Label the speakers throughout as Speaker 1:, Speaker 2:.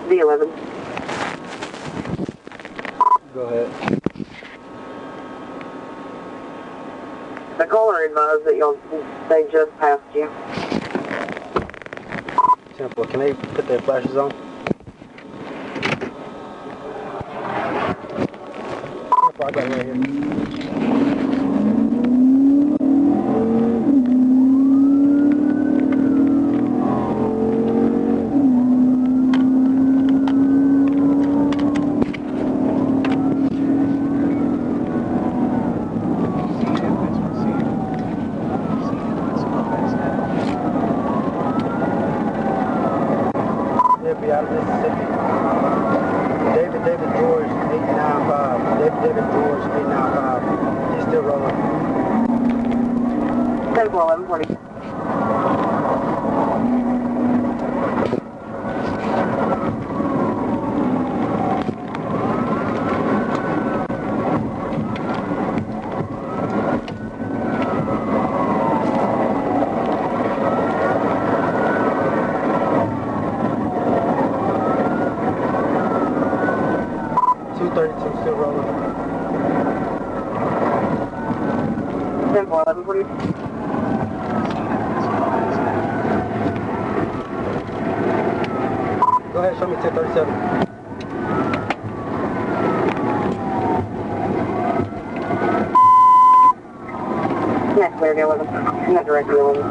Speaker 1: D11.
Speaker 2: Go ahead.
Speaker 1: The caller advised that they just passed you.
Speaker 2: Simple. Can they put their flashes on? I got it right here. Be out of Mississippi. David George 895. David George 895. He's still rolling.
Speaker 1: Table 1140.
Speaker 2: Still rolling.
Speaker 1: Table 1140.
Speaker 2: Go ahead, show me 1037.
Speaker 1: Yeah, clear D11. Not direct D11.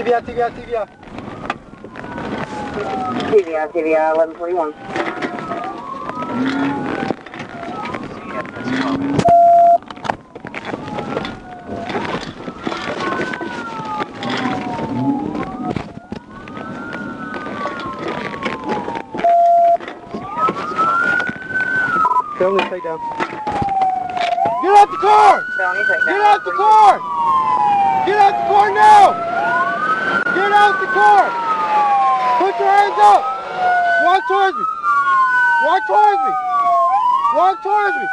Speaker 2: TV out. TV out.
Speaker 1: 1141.
Speaker 2: Felony takedown. Get out the car! Get out the car! Get out the car now! Get out the car! Put your hands up! Walk towards me! Walk towards me! Walk towards me!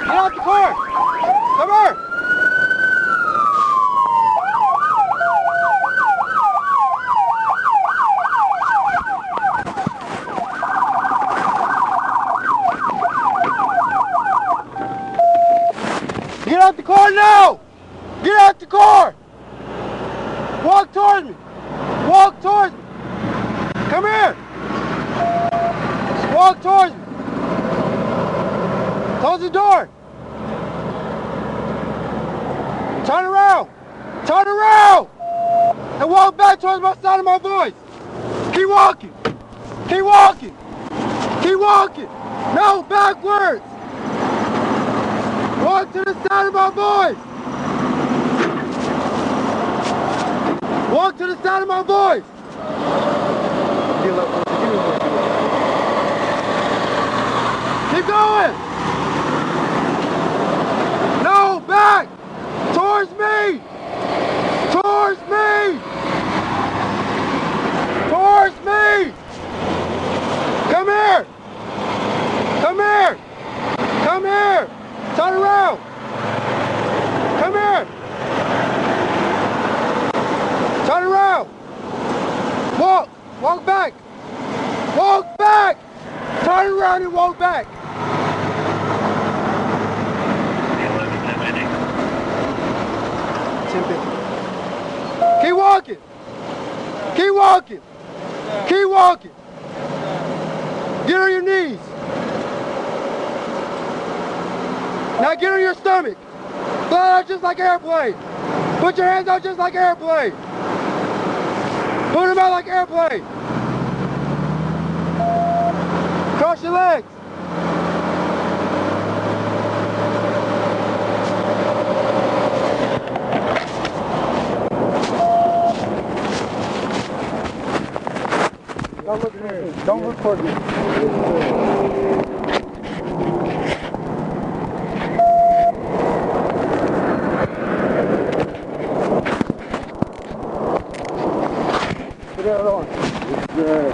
Speaker 2: Get out the car! Come here! Get out the car now! Get out the car! Walk towards me! Walk towards me! Come here! Walk towards me! Close the door! Turn around! Turn around! And walk back towards my side of my voice! Keep walking! Keep walking! Keep walking! No, backwards! Walk to the side of my voice! Walk to the side of my voice! Keep going! No, back! Towards me! Towards me! Towards me! Come here! Come here! Come here! Turn around! Come here! Turn around! Walk! Walk back! Walk back! Turn around and walk back! Keep walking! Keep walking! Keep walking! Get on your knees! Now get on your stomach. Fly out just like an airplane. Put your hands out just like an airplane. Put them out like an airplane. Cross your legs. Don't look at me. Don't record me. seatbelt on.
Speaker 3: Yes, sir.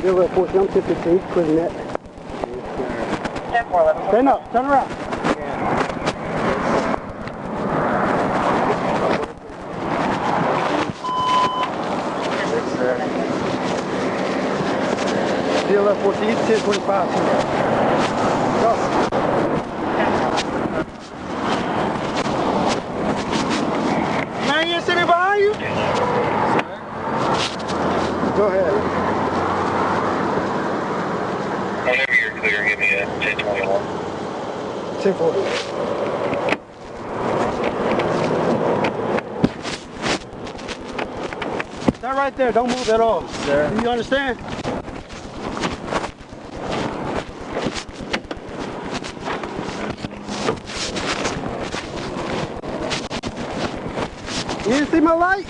Speaker 2: They're at 14, I'm 1015, quitting that.
Speaker 3: Yes, sir.
Speaker 2: Stand up, turn around.
Speaker 3: Yes, sir.
Speaker 2: Deal at 14, 1025. Go. Man, you see me behind you? Go ahead.
Speaker 4: Whenever you're clear, give me a 1021.
Speaker 2: 1040. That right there, don't move at all.
Speaker 3: Sir.
Speaker 2: Do you understand? You didn't see my light?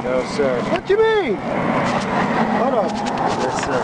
Speaker 3: No, sir.
Speaker 2: What you mean? Hold on.
Speaker 3: Yes, sir.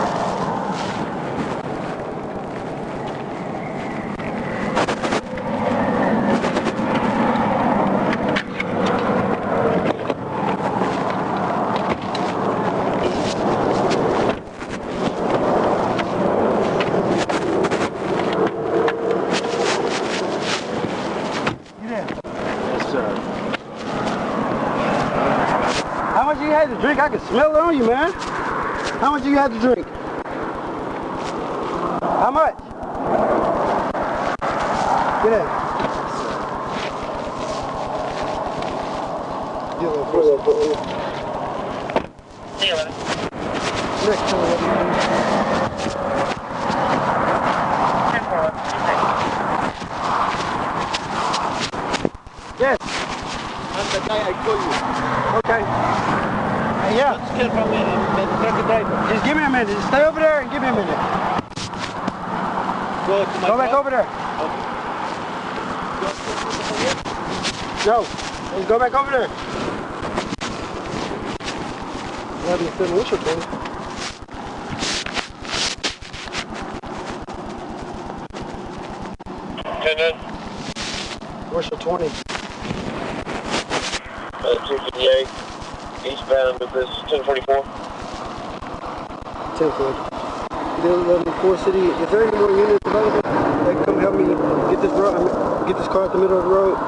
Speaker 2: How much you had to drink? I can smell it on you, man. How much you had to drink? How much? Get in. Next to Yes.
Speaker 3: I'm the guy I call you.
Speaker 2: Okay. Yeah.
Speaker 3: Let's get from the truck driver.
Speaker 2: Just give me a minute. Just stay over there and give me a minute.
Speaker 3: Go to my
Speaker 2: Go back
Speaker 3: car.
Speaker 2: over there. No. Just go back over there. 11-7, what's your thing? What's your 20?
Speaker 4: 258, eastbound of this 1044.
Speaker 2: 10-4. Deal 11-4 City. Is there any more units available that can come help me get this car out the middle of the road?